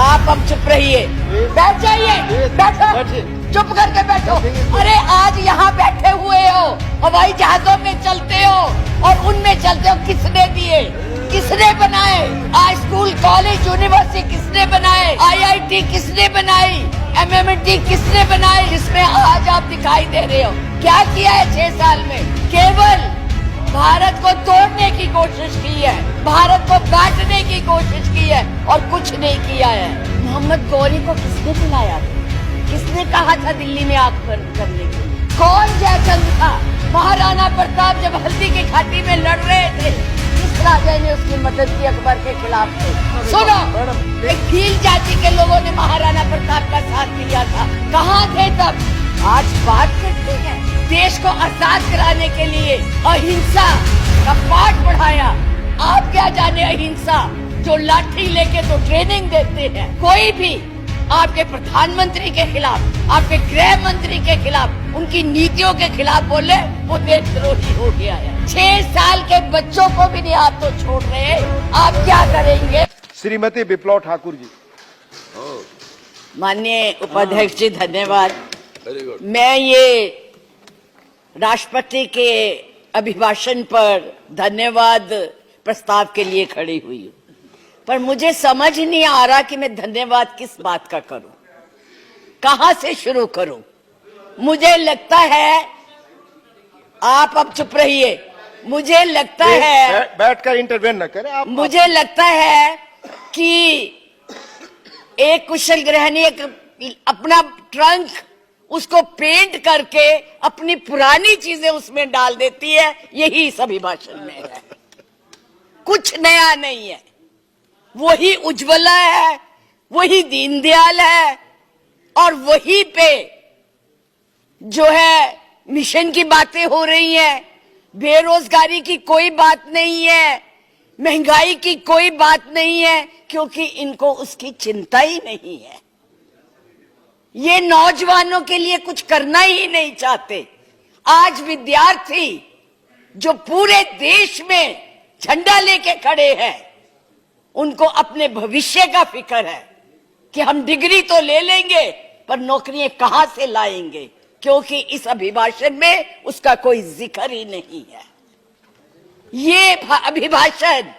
आप अब चुप रहिए, बैठ जाइए, बैठो, चुप करके बैठो। अरे आज यहाँ बैठे हुए हो, हवाई जहाजों में चलते हो और उनमें चलते हो, किसने दिए, किसने बनाए? आज स्कूल कॉलेज यूनिवर्सिटी किसने बनाए? IIT किसने बनाई? MMT किसने बनाई? जिसमें आज आप दिखाई दे रहे हो। क्या किया है 6 साल में? केवल भारत को तोड़ने की कोशिश की है, भारत को बांटने की कोशिश की है और कुछ नहीं किया है। मोहम्मद गौरी को किसने बुलाया था? किसने कहा था दिल्ली में आग बंद करने के लिए? कौन जयचंद था? महाराणा प्रताप जब हल्दी की घाटी में लड़ रहे थे, किस राजा ने उसकी मदद की अकबर के खिलाफ थे? सुनो, एक भील जाति के लोगों ने महाराणा प्रताप का साथ दिया था, कहाँ थे तब? आज बात करते हैं देश को आजाद कराने के लिए अहिंसा का पाठ पढ़ाया। आप क्या जाने अहिंसा, जो लाठी लेके तो ट्रेनिंग देते हैं। कोई भी आपके प्रधानमंत्री के खिलाफ, आपके गृह मंत्री के खिलाफ, उनकी नीतियों के खिलाफ बोले, वो देशद्रोही हो गया है। 6 साल के बच्चों को भी नहीं आप तो छोड़ रहे, आप क्या करेंगे? श्रीमती विप्लव ठाकुर जी। माननीय उपाध्यक्ष जी, धन्यवाद। मैं ये राष्ट्रपति के अभिभाषण पर धन्यवाद प्रस्ताव के लिए खड़ी हुई हूँ, पर मुझे समझ नहीं आ रहा कि मैं धन्यवाद किस बात का करूं, कहां से शुरू करूं। मुझे लगता है आप अब चुप रहिए। मुझे लगता है बैठकर इंटरवेन न करें आप। मुझे लगता है कि एक कुशल गृहिणी अपना ट्रंक उसको पेंट करके अपनी पुरानी चीजें उसमें डाल देती है। यही इस अभिभाषण में है, कुछ नया नहीं है। वही उज्ज्वला है, वही दीनदयाल है और वही पे जो है मिशन की बातें हो रही हैं। बेरोजगारी की कोई बात नहीं है, महंगाई की कोई बात नहीं है, क्योंकि इनको उसकी चिंता ही नहीं है। ये नौजवानों के लिए कुछ करना ही नहीं चाहते। आज विद्यार्थी जो पूरे देश में झंडा लेके खड़े हैं, उनको अपने भविष्य का फिक्र है कि हम डिग्री तो ले लेंगे पर नौकरियां कहां से लाएंगे, क्योंकि इस अभिभाषण में उसका कोई जिक्र ही नहीं है। ये अभिभाषण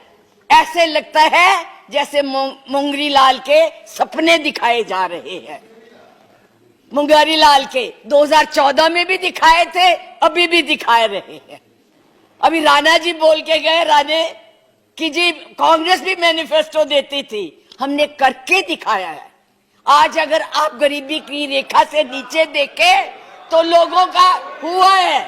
ऐसे लगता है जैसे मुंगरी लाल के सपने दिखाए जा रहे हैं। मुंगरी लाल के 2014 में भी दिखाए थे, अभी भी दिखाए रहे हैं। अभी राणा जी बोल के गए, राणे कि जी कांग्रेस भी मैनिफेस्टो देती थी, हमने करके दिखाया है। आज अगर आप गरीबी की रेखा से नीचे देखे तो लोगों का हुआ है।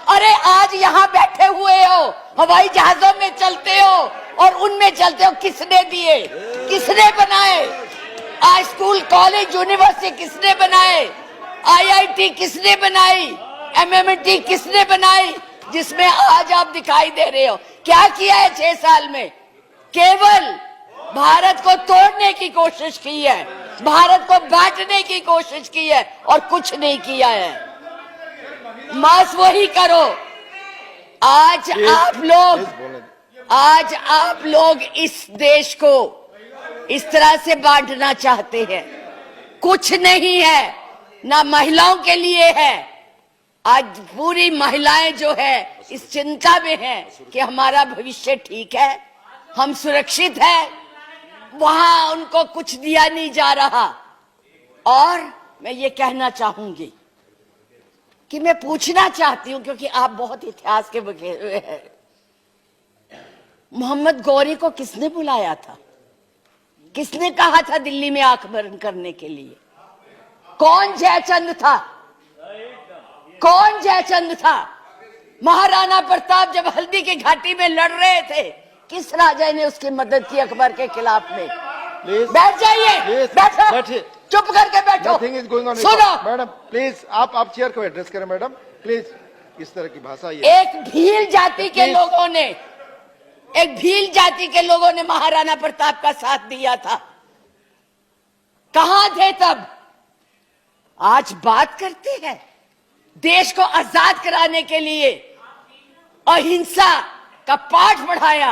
अरे आज यहाँ बैठे हुए हो, हवाई जहाजों में चलते हो और उनमें चलते हो, किसने दिए, किसने बनाए? आज स्कूल कॉलेज यूनिवर्सिटी किसने बनाए? IIT किसने बनाई? MMT किसने बनाई? जिसमें आज आप दिखाई दे रहे हो। क्या किया है 6 साल में? केवल भारत को तोड़ने की कोशिश की है, भारत को बांटने की कोशिश की है और कुछ नहीं किया है। बस वही करो। आज आप लोग इस देश को इस तरह से बांटना चाहते हैं। कुछ नहीं है, ना महिलाओं के लिए है। आज पूरी महिलाएं जो है इस चिंता में है कि हमारा भविष्य ठीक है, हम सुरक्षित है, वहां उनको कुछ दिया नहीं जा रहा। और मैं ये कहना चाहूंगी कि मैं पूछना चाहती हूं, क्योंकि आप बहुत इतिहास के बघेरे हुए हैं, मोहम्मद गौरी को किसने बुलाया था? किसने कहा था दिल्ली में आग बंद करने के लिए? कौन जयचंद था? कौन जयचंद था? महाराणा प्रताप जब हल्दी की घाटी में लड़ रहे थे, किस राजा ने उसकी मदद की अकबर के खिलाफ में? बैठ जाइए, बैठो, चुप करके बैठो। सुनो मैडम, प्लीज आप चेयर को एड्रेस करें मैडम, प्लीज। इस तरह की भाषा एक भील जाति के लोगों ने, एक भील जाति के लोगों ने महाराणा प्रताप का साथ दिया था, कहां थे तब? आज बात करते हैं देश को आजाद कराने के लिए अहिंसा का पाठ पढ़ाया।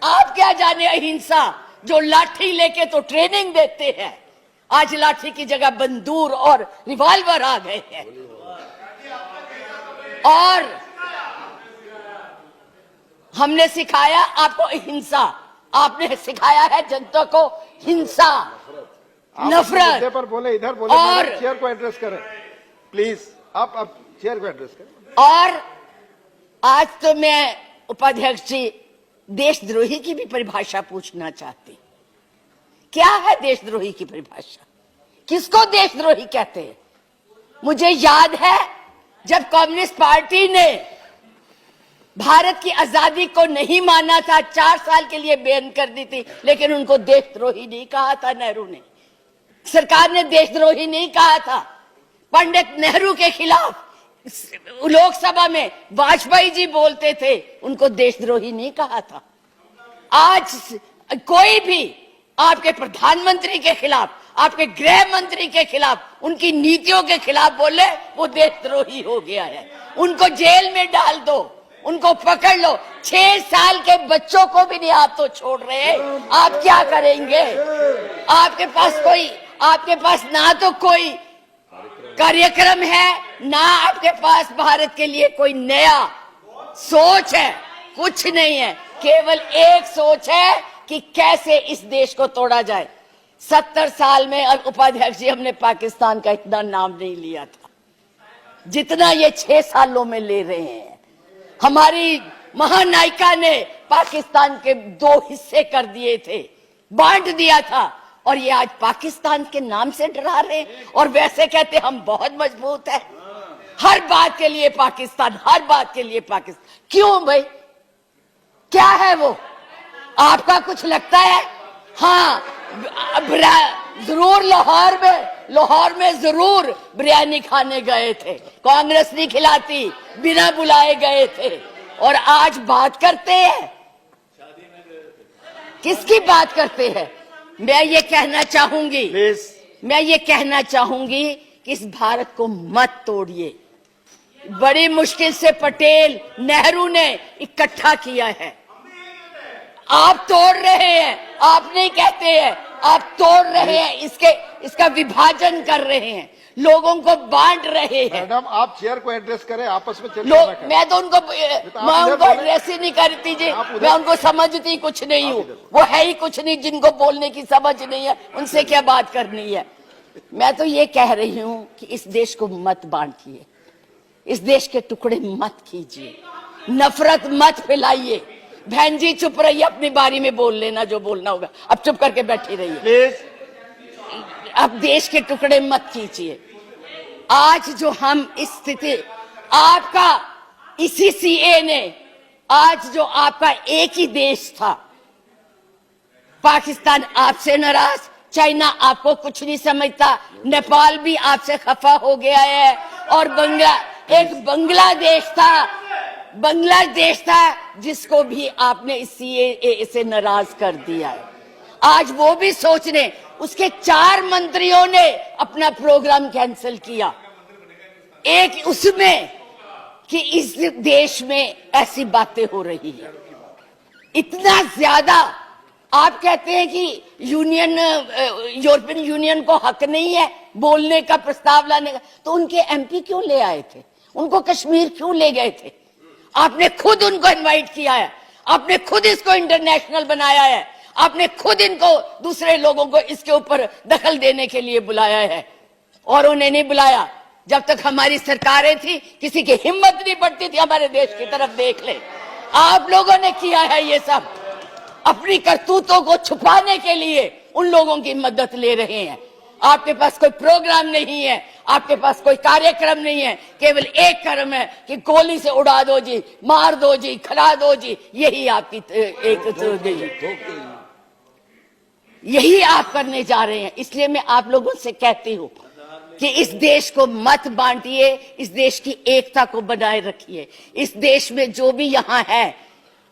आप क्या जाने अहिंसा, जो लाठी लेके तो ट्रेनिंग देते हैं। आज लाठी की जगह बंदूक और रिवॉल्वर आ गए हैं। और हमने सिखाया आपको हिंसा, आपने सिखाया है जनता को हिंसा, नफरत। पर बोले, इधर बोले, और चेयर को एड्रेस करें प्लीज। आप चेयर को एड्रेस करें। और आज तो मैं उपाध्यक्ष जी देशद्रोही की भी परिभाषा पूछना चाहती। क्या है देशद्रोही की परिभाषा? किसको देशद्रोही कहते हैं? मुझे याद है जब कम्युनिस्ट पार्टी ने भारत की आजादी को नहीं माना था, 4 साल के लिए बैन कर दी थी, लेकिन उनको देशद्रोही नहीं कहा था नेहरू ने। सरकार ने देशद्रोही नहीं कहा था। पंडित नेहरू के खिलाफ लोकसभा में वाजपेयी जी बोलते थे, उनको देशद्रोही नहीं कहा था। आज कोई भी आपके प्रधानमंत्री के खिलाफ, आपके गृह मंत्री के खिलाफ, उनकी नीतियों के खिलाफ बोले, वो देशद्रोही हो गया है। उनको जेल में डाल दो, उनको पकड़ लो। 6 साल के बच्चों को भी नहीं आप तो छोड़ रहे। आप क्या करेंगे? आपके पास ना तो कोई कार्यक्रम है, ना आपके पास भारत के लिए कोई नया सोच है, कुछ नहीं है। केवल एक सोच है कि कैसे इस देश को तोड़ा जाए। 70 साल में उपाध्यक्ष जी हमने पाकिस्तान का इतना नाम नहीं लिया था जितना ये 6 सालों में ले रहे हैं। हमारी महानायिका ने पाकिस्तान के 2 हिस्से कर दिए थे, बांट दिया था, और ये आज पाकिस्तान के नाम से डरा रहे हैं और वैसे कहते हम बहुत मजबूत है। हर बात के लिए पाकिस्तान, हर बात के लिए पाकिस्तान। क्यों भाई? क्या है वो? आपका कुछ लगता है? हाँ, जरूर लाहौर में जरूर बिरयानी खाने गए थे, कांग्रेस नहीं खिलाती, बिना बुलाए गए थे। और आज बात करते हैं, किसकी बात करते हैं? मैं ये कहना चाहूंगी कि इस भारत को मत तोड़िए। बड़ी मुश्किल से पटेल नेहरू ने इकट्ठा किया है, आप तोड़ रहे हैं। आप नहीं कहते हैं, आप तोड़ रहे हैं, इसका विभाजन कर रहे हैं, लोगों को बांट रहे हैं। मैडम, आप चेयर को एड्रेस करें, आपस में चर्चा ना करें। मैं उनको एड्रेस ही नहीं करती जी, मैं उनको समझती कुछ नहीं हूँ। वो है ही कुछ नहीं, जिनको बोलने की समझ नहीं है, उनसे क्या बात करनी है। मैं तो ये कह रही हूँ कि इस देश को मत बांटिए, इस देश के टुकड़े मत कीजिए, नफरत मत फैलाइए। बहन जी चुप रहिए, अपनी बारी में बोल लेना जो बोलना होगा, अब चुप करके बैठी रहिए प्लीज। अब देश के टुकड़े मत कीजिए। आज जो हम इस स्थिति, आपका इसी सीए ने, आज जो आपका एक ही देश था, पाकिस्तान आपसे नाराज, चाइना आपको कुछ नहीं समझता, नेपाल भी आपसे खफा हो गया है, और बांग्लादेश था जिसको भी आपने इस सीएए से नाराज कर दिया है। आज वो भी सोच रहे, उसके 4 मंत्रियों ने अपना प्रोग्राम कैंसिल किया, एक उसमें कि इस देश में ऐसी बातें हो रही है। इतना ज्यादा आप कहते हैं कि यूरोपियन यूनियन को हक नहीं है बोलने का, प्रस्ताव लाने का, तो उनके एमपी क्यों ले आए थे? उनको कश्मीर क्यों ले गए थे? आपने खुद उनको इनवाइट किया है, आपने खुद इसको इंटरनेशनल बनाया है, आपने खुद इनको, दूसरे लोगों को इसके ऊपर दखल देने के लिए बुलाया है। और उन्हें नहीं बुलाया जब तक हमारी सरकारें थी, किसी की हिम्मत नहीं पड़ती थी हमारे देश की तरफ देख ले। आप लोगों ने किया है ये सब, अपनी करतूतों को छुपाने के लिए उन लोगों की मदद ले रहे हैं। आपके पास कोई प्रोग्राम नहीं है, आपके पास कोई कार्यक्रम नहीं है, केवल एक कर्म है कि गोली से उड़ा दो जी, मार दो जी, खिला दो जी, यही आपकी यही आप करने जा रहे हैं। इसलिए मैं आप लोगों से कहती हूं कि इस देश को मत बांटिए, इस देश की एकता को बनाए रखिए। इस देश में जो भी यहाँ है,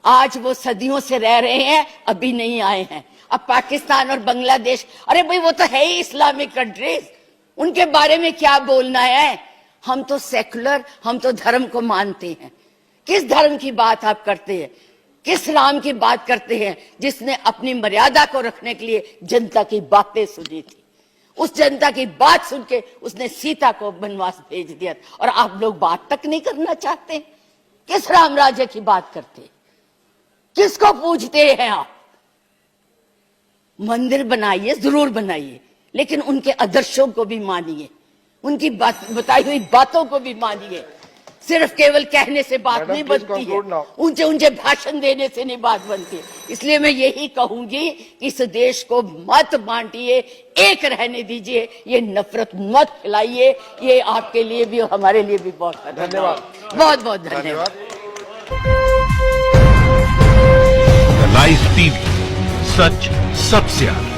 आज वो सदियों से रह रहे हैं, अभी नहीं आए हैं। अब पाकिस्तान और बांग्लादेश, अरे भाई वो तो है ही इस्लामिक कंट्रीज, उनके बारे में क्या बोलना है? हम तो सेकुलर, हम तो धर्म को मानते हैं। किस धर्म की बात आप करते हैं? किस राम की बात करते हैं जिसने अपनी मर्यादा को रखने के लिए जनता की बातें सुनी थी? उस जनता की बात सुन के उसने सीता को वनवास भेज दिया, और आप लोग बात तक नहीं करना चाहते। किस राम राज्य की बात करते, किसको पूजते हैं आप? मंदिर बनाइए, जरूर बनाइए, लेकिन उनके आदर्शों को भी मानिए, उनकी बताई हुई बातों को भी मानिए। सिर्फ केवल कहने से बात Madam, नहीं please बनती है, conclude now. ऊंचे ऊंचे भाषण देने से नहीं बात बनती। इसलिए मैं यही कहूंगी कि इस देश को मत बांटिए, एक रहने दीजिए, ये नफरत मत फैलाइए। ये आपके लिए भी और हमारे लिए भी बहुत धन्यवाद। बहुत बहुत धन्यवाद। लाइव टीवी, सच सबसे आगे।